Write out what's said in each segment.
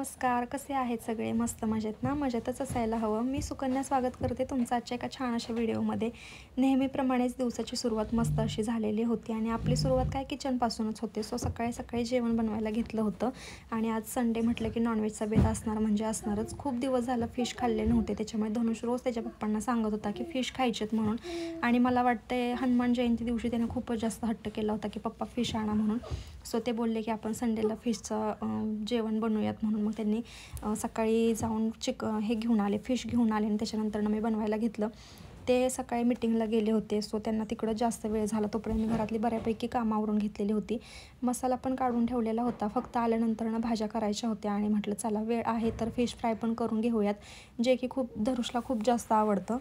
नमस्कार, कसे आहेत सगळे? मस्त मजेत ना? मजेतच असायला हवं. मी सुकन्या स्वागत करते तुमचं आजच्या एका छान अशा व्हिडिओमध्ये. नेहमीप्रमाणेच दिवसाची सुरुवात मस्त अशी झालेली होती आणि आपली सुरुवात काय किचनपासूनच होते. सो सकाळी जेवण बनवायला घेतलं होतं आणि आज संडे म्हटलं की नॉनव्हेजचा बेत असणार म्हणजे असणारच. खूप दिवस झालं फिश खाल्ले नव्हते, त्याच्यामुळे धनुष रोज त्याच्या पप्पांना सांगत होता की फिश खायचेत म्हणून. आणि मला वाटते हनुमान जयंती दिवशी त्याने खूपच जास्त हट्ट केला होता की पप्पा फिश आणा म्हणून. सो ते बोलले की आपण संडेला फिशचं जेवण बनवूयात म्हणून. मग त्यांनी सकाळी जाऊन हे घेऊन आले, फिश घेऊन आले आणि त्याच्यानंतर मी बनवायला घेतलं. ते सकाळी मिटिंगला गेले होते, सो त्यांना तिकडं जास्त वेळ झाला. तोपर्यंत मी घरातली बऱ्यापैकी कामावरून घेतलेली होती. मसाला पण काढून ठेवलेला होता, फक्त आल्यानंतर भाज्या करायच्या होत्या आणि म्हटलं चला वेळ आहे तर फिश फ्राय पण करून घेऊयात, जे की धनुषला खूप जास्त आवडतं.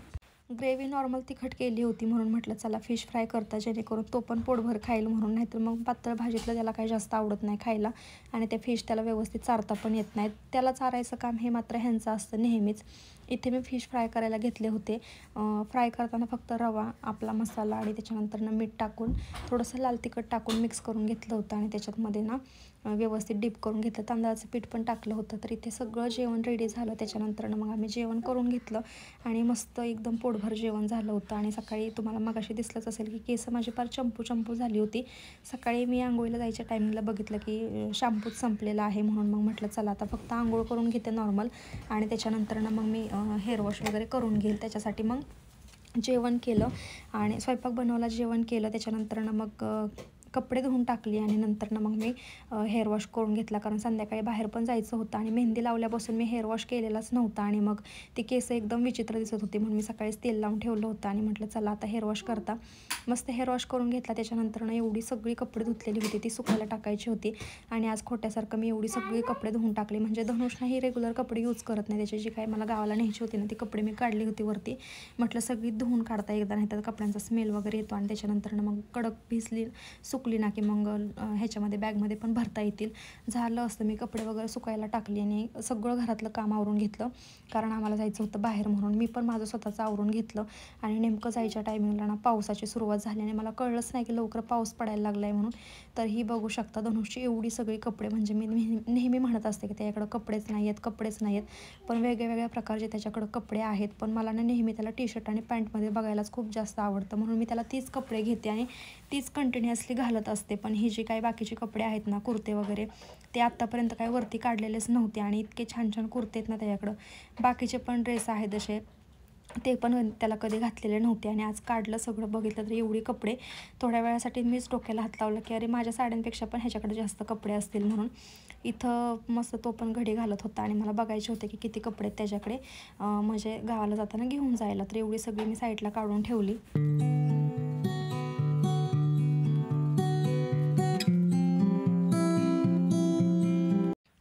ग्रेव्ही नॉर्मल तिखट केली होती म्हणून म्हटलं चला फिश फ्राय करता, जेणेकरून तो पण पोटभर खाईल म्हणून. नाहीतर मग पातळ भाजीतलं त्याला काही जास्त आवडत नाही खायला आणि ते फिश त्याला व्यवस्थित चारता पण येत नाहीत. त्याला चारायचं काम हे मात्र ह्यांचं असतं नेहमीच. इथे मी फिश फ्राय करायला घेतले होते. फ्राय करताना फक्त रवा, आपला मसाला आणि त्याच्यानंतर मीठ टाकून थोडंसं लाल तिखट टाकून मिक्स करून घेतलं होतं आणि त्याच्यामध्ये व्यवस्थित डीप करून घेतलं. तांदळाचं पीठ पण टाकलं होतं. तर इथे सगळं जेवण रेडी झालं. त्याच्यानंतर मग आम्ही जेवण करून घेतलं आणि मस्त एकदम पोटभर जेवण झालं होतं. आणि सकाळी तुम्हाला मगाशी दिसलंच असेल की केस माझी फार चंपू झाली होती. सकाळी मी आंघोळीला जायच्या टायमिंगला बघितलं की शॅम्पूच संपलेला आहे म्हणून मग म्हटलं चला आता फक्त आंघोळ करून घेते नॉर्मल आणि त्याच्यानंतर मग मी हेअर वॉश वगैरे करून घेईल. त्याच्यासाठी मग जेवण केलं आणि स्वयंपाक बनवला, जेवण केलं. त्याच्यानंतर मग कपडे धुवून टाकली आणि नंतर मग मी हेअर वॉश करून घेतला, कारण संध्याकाळी बाहेर पण जायचं होतं आणि मेहंदी लावल्यापासून मी हेअर वॉश केलेलाच नव्हता आणि मग ती केस एकदम विचित्र दिसत होती म्हणून मी सकाळीच तेल लावून ठेवलं होतं आणि म्हटलं चला आता हेअर वॉश करता. मस्त हेअर वॉश करून घेतला. त्याच्यानंतर एवढी सगळी कपडे धुतलेली होती ती सुकायला टाकायची होती आणि आज खोट्यासारखं मी एवढी सगळी कपडे धुवून टाकली. म्हणजे धनुषनाही रेग्युलर कपडे यूज करत नाही, त्याची जी काही मला गावाला न्यायची होती ना ती कपडे मी काढली होती वरती. म्हटलं सगळी धुवून काढता एकदा, नाही तर कपड्यांचा स्मेल वगैरे येतो आणि त्याच्यानंतर मग कडक सुकली ना की मग ह्याच्यामध्ये बॅगमध्ये पण भरता येतील. झालं असतं मी कपडे वगैरे सुकायला टाकली आणि सगळं घरातलं काम आवरून घेतलं, कारण आम्हाला जायचं होतं बाहेर म्हणून. मी पण माझं स्वतःचं आवरून घेतलं आणि नेमकं जायच्या टायमिंगला पावसाची सुरुवात झाली आणि मला कळलंच नाही की लवकर पाऊस पडायला लागला आहे म्हणून. तर ही बघू शकता धनुषची एवढी सगळी कपडे. म्हणजे मी नेहमी म्हणत असते की त्याच्याकडं कपडेच नाही आहेत, पण वेगळ्या प्रकारचे त्याच्याकडं कपडे आहेत. पण मला नेहमी त्याला टी शर्ट आणि पॅन्टमध्ये बघायलाच खूप जास्त आवडतं, म्हणून मी त्याला तीच कपडे घेते आणि तीच कंटिन्युअसली घालत असते. पण ही जी काही बाकीचे कपडे आहेत ना, कुर्ते वगैरे, ते आत्तापर्यंत काही वरती काढलेलेच नव्हते आणि इतके छान कुर्ते आहेत ना त्याच्याकडं. बाकीचे पण ड्रेस आहेत असे, ते पण त्याला कधी घातलेले नव्हते आणि आज काढलं सगळं. बघितलं तर एवढी कपडे. थोड्या वेळासाठी मीच डोक्याला हात लावला की अरे माझ्या साड्यांपेक्षा पण ह्याच्याकडे जास्त कपडे असतील म्हणून. इथं मस्त तो पण घडी घालत होता आणि मला बघायचे होते की किती कपडे आहेत त्याच्याकडे, म्हणजे गावाला जाताना घेऊन जायला. तर एवढी सगळी मी साईडला काढून ठेवली.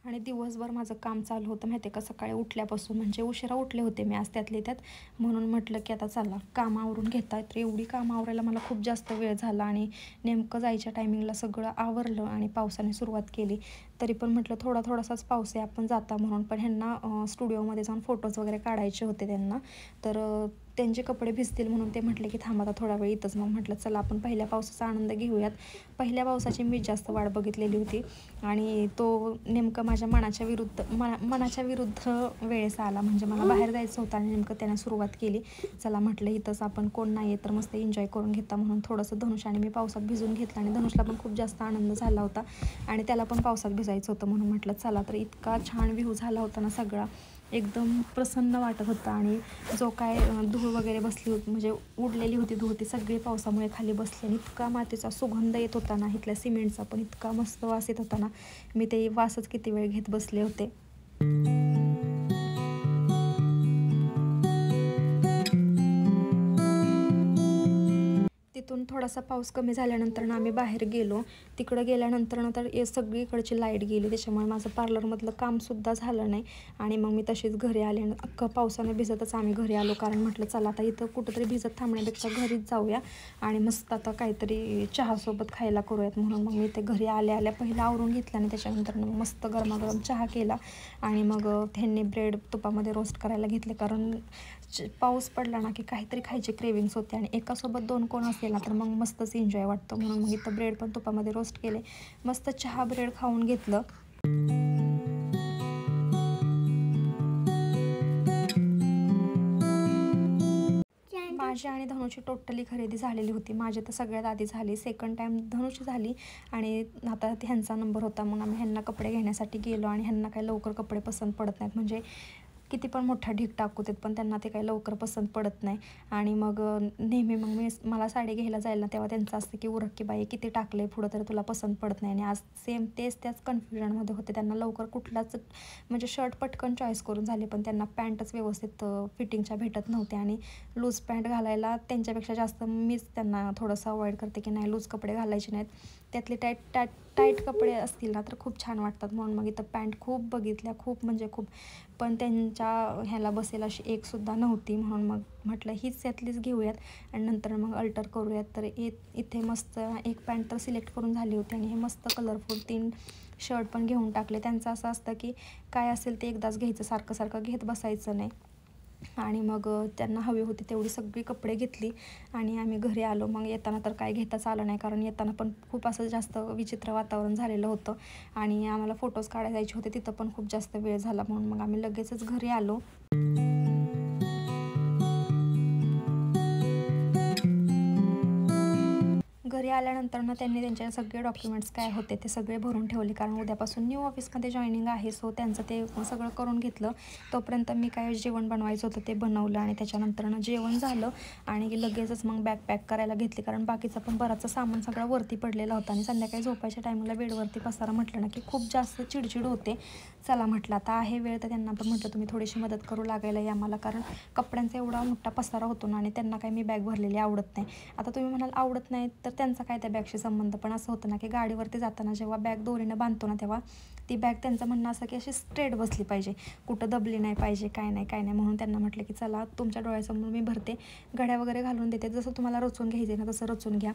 आणि दिवसभर माझं काम चालू होतं माहिती आहे का, सकाळी उठल्यापासून. म्हणजे उशिरा उठले होते मी आज त्यातले त्यात, म्हणून म्हटलं की आता चला काम आवरून घेता. तर एवढी काम आवरायला मला खूप जास्त वेळ झाला आणि नेमकं जायच्या टायमिंगला सगळं आवरलं आणि पावसाने सुरुवात केली. तरी पण म्हटलं थोडासाच पाऊस आहे, आपण जाता म्हणून. पण ह्यांना स्टुडिओमध्ये जाऊन फोटोज वगैरे काढायचे होते त्यांना, तर त्यांचे कपडे भिजतील म्हणून ते म्हटले की थांबा आता थोडा वेळ इथंच. मग म्हटलं चला आपण पहिल्या पावसाचा आनंद घेऊयात. पहिल्या पावसाची मी जास्त वाट बघितलेली होती आणि तो नेमकं माझ्या मनाच्या विरुद्ध वेळेस आला. म्हणजे मला बाहेर जायचं होतं आणि नेमकं त्याने सुरुवात केली. चला म्हटलं इथंच आपण कोण नाही आहे तर मस्त एन्जॉय करून घेता म्हणून थोडंसं धनुष आणि मी पावसात भिजून घेतलं आणि धनुषला पण खूप जास्त आनंद झाला होता आणि त्याला पण पावसात भिजायचं होतं म्हणून म्हटलं चला. तर इतका छान व्ह्यू झाला होता ना सगळा, एकदम प्रसन्न वाटत होता. आणि जो काय धूळ वगैरे बसली होती, म्हणजे उडलेली होती धूळ, ती सगळी पावसामुळे खाली बसली आणि इतका मातीचा सुगंध येत होता ना, इथल्या सिमेंटचा पण इतका मस्त वास येत होता ना, मी ते वासच किती वेळ घेत बसले होते. तिथून थोडासा पाऊस कमी झाल्यानंतर आम्ही बाहेर गेलो. तिकडं गेल्यानंतर तर सगळीकडची लाईट गेली, त्याच्यामुळे माझं पार्लरमधलं कामसुद्धा झालं नाही आणि मग मी तशीच घरी आले. अख्खं पावसाने भिजतच आम्ही घरी आलो, कारण म्हटलं चला आता इथं कुठंतरी भिजत थांबण्यापेक्षा घरीच जाऊया आणि मस्त आता काहीतरी चहासोबत खायला करूयात म्हणून. मग मी ते घरी आल्या पहिलं आवरून घेतलं आणि त्याच्यानंतर मग मस्त गरमागरम चहा केला आणि मग त्यांनी ब्रेड तुपामध्ये रोस्ट करायला घेतले, कारण पाऊस पडला ना की काहीतरी खायची क्रेविंग्स होते आणि एकासोबत 2 कोण असेल ना तर मग मस्तच एन्जॉय वाटतं. म्हणून मग इथं ब्रेड पण तुपामध्ये रोस्ट केले, मस्त चहा ब्रेड खाऊन घेतलं. माझी आणि धनुची टोटली खरेदी झालेली होती. माझी तर सगळ्यात आधी झाली, सेकंड टाईम धनुची झाली आणि आता ह्यांचा नंबर होता. मग आम्ही ह्यांना कपडे घेण्यासाठी गेलो आणि ह्यांना काही लवकर कपडे पसंत पडत नाहीत. म्हणजे किती पण मोठा ढीग टाकू देत पण त्यांना ते काही लवकर पसंत पडत नाही. आणि मग नेहमी मग मला साडी घ्यायला जायला तेव्हा त्यांचं असतं की उरक की बाई किती टाकले पुढं तर तुला पसंत पडत नाही. आणि आज सेम त्याच कन्फ्युजनमध्ये होते. त्यांना लवकर कुठलाच म्हणजे शर्ट पटकन चॉईस करून झाले पण त्यांना पॅन्टच व्यवस्थित फिटिंगच्या भेटत नव्हते. आणि लूज पॅन्ट घालायला त्यांच्यापेक्षा जास्त मीच त्यांना थोडंसं अवॉइड करते की नाही लूज कपडे घालायचे नाहीत. त्यातले टाईट कपडे असतील ना तर खूप छान वाटतात. म्हणून मग इथं पॅन्ट खूप बघितल्या, खूप म्हणजे खूप, पण त्यांच्या ह्याला बसेल अशी एकसुद्धा नव्हती. म्हणून मग म्हटलं हीच यातलीच घेऊयात आणि नंतर मग अल्टर करूयात. तर इथे मस्त एक पॅन्ट तर सिलेक्ट करून झाली होती आणि हे मस्त कलरफुल 3 शर्ट पण घेऊन टाकले. त्यांचं असं असतं की काय असेल ते एकदाच घ्यायचं, सारखं सारखं घेत बसायचं नाही. आणि मग त्यांना हवी होती तेवढी सगळी कपडे घेतली आणि आम्ही घरी आलो. मग येताना तर काय घेताच आलं नाही कारण येताना पण खूप असं जास्त विचित्र वातावरण झालेलं होतं आणि आम्हाला फोटोज काढायला जायचे होते, तिथं पण खूप जास्त वेळ झाला. म्हणून मग आम्ही लगेचच घरी आलो. घरी आल्यानंतर त्यांनी त्यांचे सगळे डॉक्युमेंट्स काय होते ते सगळे भरून ठेवले कारण उद्यापासून न्यू ऑफिसमध्ये जॉईनिंग आहे. सो त्यांचं ते सगळं करून घेतलं. तोपर्यंत मी काय जेवण बनवायचं होतं ते बनवलं आणि त्याच्यानंतरनं जेवण झालं आणि लगेचच मग बॅग पॅक करायला घेतली कारण बाकीचं पण बराचसा सामान सगळं वरती पडलेला होता. आणि संध्याकाळी झोपायच्या टायमाला बेडवरती पसारा म्हटलं ना की खूप जास्त चिडचिड होते. चला म्हटलं आता आहे वेळ तर त्यांना पण म्हटलं तुम्ही थोडीशी मदत करू लागायला या मला कारण कपड्यांचा एवढा मोठा पसारा होतो ना आणि त्यांना काही मी बॅग भरलेली आवडत नाही. आता तुम्ही म्हणाल आवडत नाही तर त्यांचा काय त्या बॅगशी संबंध, पण असं होतं ना की गाडीवरती जाताना जेव्हा बॅग दोरीनं बांधतो ना तेव्हा ती बॅग त्यांचं म्हणणं असं की अशी स्ट्रेट बसली पाहिजे, कुठं दबली नाही पाहिजे, काय नाही. म्हणून त्यांना म्हटलं की चला तुमच्या डोळ्यासमोर मी भरते, घड्या वगैरे घालून देते, जसं तुम्हाला रचून घ्यायचे ना तसं रचून घ्या.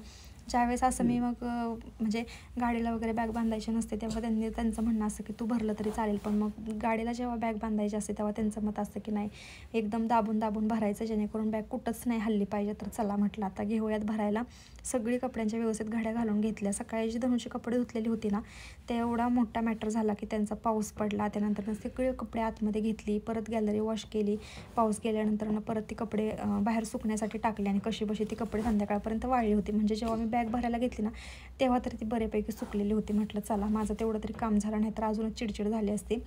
ज्यावेळेस असं मी मग म्हणजे गाडीला वगैरे बॅग बांधायची नसते तेव्हा त्यांचं म्हणणं असं की तू भरलं तरी चालेल, पण मग गाडीला जेव्हा बॅग बांधायची असते तेव्हा त्यांचं मत असतं की नाही एकदम दाबून भरायचं जेणेकरून बॅग कुठंच नाही हल्ली पाहिजे. तर चला म्हटलं आता घेऊयात भरायला. सगळी कपड्यांच्या व्यवस्थित घड्या घालून घेतल्या. सकाळी जी धनुची कपडे धुतलेली होती ना ते एवढा मोठा मॅटर झाला की त्यांचा पाऊस पडला. त्यानंतर सगळे कपडे आतमध्ये घेतली, परत गॅलरी वॉश केली. पाऊस गेल्यानंतर परत ती कपडे बाहेर सुकण्यासाठी टाकली आणि कशी बशी ती कपडे संध्याकाळपर्यंत वाळली होती. म्हणजे जेव्हा मी बॅग भरायला घेतली ना तेव्हा तरी ती बऱ्यापैकी सुकलेली होती. म्हटलं चला माझं तेवढं तरी काम झालं, नाही तर अजूनच चिडचिड झाली असती.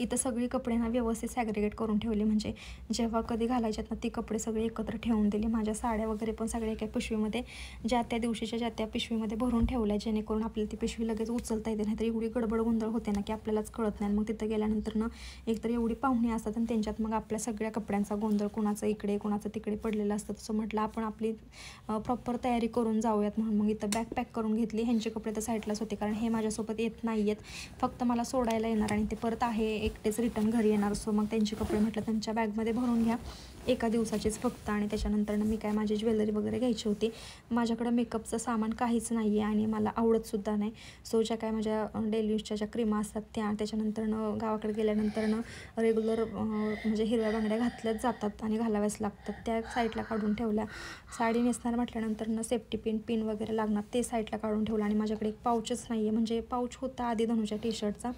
इथं सगळी कपडे व्यवस्थित सॅग्रिगेट करून ठेवली म्हणजे जेव्हा कधी घालायच्यात ना ती कपडे सगळे एकत्र ठेवून दिली. माझ्या साड्या वगैरे पण सगळ्या एका पिशवीमध्ये ज्या त्या दिवशीच्या ज्या त्या पिशवीमध्ये भरून ठेवल्या जेणेकरून आपल्याला ती पिशवी लगेच उचलता येते. नाहीतर एवढी गडबड गोंधळ होते ना की आपल्यालाच कळत नाही. मग तिथं गेल्यानंतर एकतर एवढी पाहुणी असतात आणि त्यांच्यात मग आपल्या सगळ्या कपड्यांचा गोंधळ, कुणाचं इकडे कुणाचं तिकडे पडलेलं असतं. तसं म्हटलं आपण आपली प्रॉपर तयारी करून जाऊयात म्हणून मग इथं बॅग पॅक करून घेतली. ह्यांचे कपडे तर साईडलाच होते कारण हे माझ्यासोबत येत नाही आहेत, फक्त मला सोडायला येणार आणि ते परत आहे एकटेच रिटर्न घरी येणार. सो मग त्यांचे कपडे म्हटलं त्यांच्या बॅगमध्ये भरून घ्या, एका दिवसाचेच फक्त. आणि त्याच्यानंतर मी काय माझी ज्वेलरी वगैरे घ्यायची होती. माझ्याकडं मेकअपचं सामान काहीच नाही आहे आणि मला आवडतसुद्धा नाही. सो ज्या काय माझ्या डेली यूजच्या ज्या क्रीमा असतात त्याच्यानंतर गावाकडे गेल्यानंतर रेग्युलर म्हणजे हिरव्या बांगड्या घातल्याच जातात आणि घालाव्याच लागतात त्या साईडला काढून ठेवल्या. साडी नेसणार म्हटल्यानंतर सेफ्टी पिन वगैरे लागणार ते साईडला काढून ठेवलं. आणि माझ्याकडे एक पाऊचच नाही आहे, म्हणजे पाऊच होता आधी धनुच्या टी-शर्टचा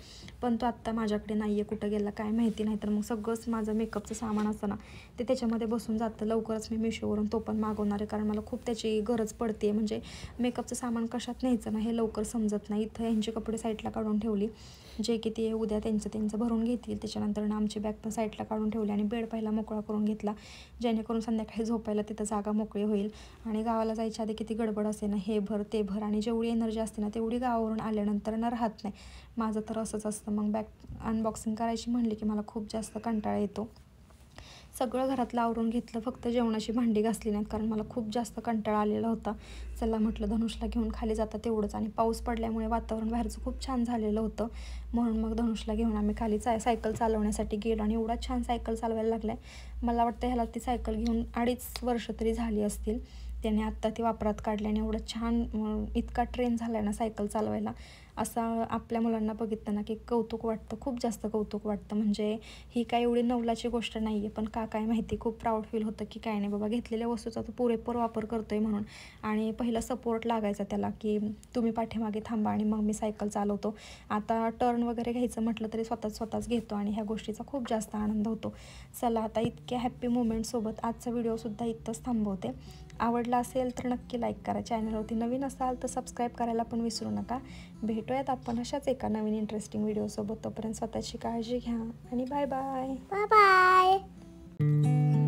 पण तो आत्ता माझ्याकडे नाही आहे, कुठं गेला काय माहिती नाही. तर मग सगळंच माझं मेकअपचं सामान असतं ना ते त्याच्यामध्ये बसून जातं. लवकरच मी मिशोवरून तो पण मागवणार आहे कारण मला खूप त्याची गरज पडते. म्हणजे मेकअपचं सामान कशात न्यायचं ना हे लवकर समजत नाही. इथं यांचे कपडे साईडला काढून ठेवली, जे की ते उद्या त्यांचं भरून घेतील. त्याच्यानंतर आमची बॅग पण साईडला काढून ठेवली आणि बेड पहिला मोकळा करून घेतला जेणेकरून संध्याकाळी झोपायला तिथं जागा मोकळी होईल. आणि गावाला जायच्या आधी किती गडबड असते ना, हे भर ते भर, आणि जेवढी एनर्जी असते ना तेवढी गावावरून आल्यानंतर राहत नाही. माझं तर असंच असतं. मग बॅग अनबॉक्सिंग करायची म्हणली की मला खूप जास्त कंटाळा येतो. सगळं घरातलं आवरून घेतलं, फक्त जेवणाची भांडी घासली नाहीत कारण मला खूप जास्त कंटाळा आलेला होता. चला म्हटलं धनुषला घेऊन खाली जाता तेवढंच. आणि पाऊस पडल्यामुळे वातावरण बाहेरचं खूप छान झालेलं होतं म्हणून मग धनुषला घेऊन आम्ही खाली सायकल चालवण्यासाठी गेलो. आणि एवढा छान सायकल चालवायला लागला आहे, मला वाटतं ह्याला ती सायकल घेऊन 2.5 वर्ष तरी झाली असतील. त्याने आत्ता ती वापरात काढल्याने एवढं छान इतका ट्रेन झाला आहे ना सायकल चालवायला. असा आपल्या मुलांना बघितलं ना की कौतुक वाटतं, खूप जास्त कौतुक वाटतं. म्हणजे ही काय एवढी नवलाची गोष्ट नाही आहे, पण का काय माहिती खूप प्राऊड फील होतं की काय नाही बाबा, घेतलेल्या वस्तूचा तो पुरेपूर वापर करतो आहे म्हणून. आणि पहिला सपोर्ट लागायचा त्याला की तुम्ही पाठीमागे थांबा आणि मग मी सायकल चालवतो. आता टर्न वगैरे घ्यायचं म्हटलं तरी स्वतःच घेतो आणि ह्या गोष्टीचा खूप जास्त आनंद होतो. चला आता इतक्या हॅप्पी मोमेंटसोबत आजचा व्हिडिओसुद्धा इथंच थांबवते. आवडला असेल तर नक्की लाईक करा. चॅनलवरती नवीन असाल तर सबस्क्राईब करायला पण विसरू नका. भेटूयात आपण अशाच एका नवीन इंटरेस्टिंग व्हिडिओसोबत. तोपर्यंत स्वतःची काळजी घ्या आणि बाय बाय. Bye bye.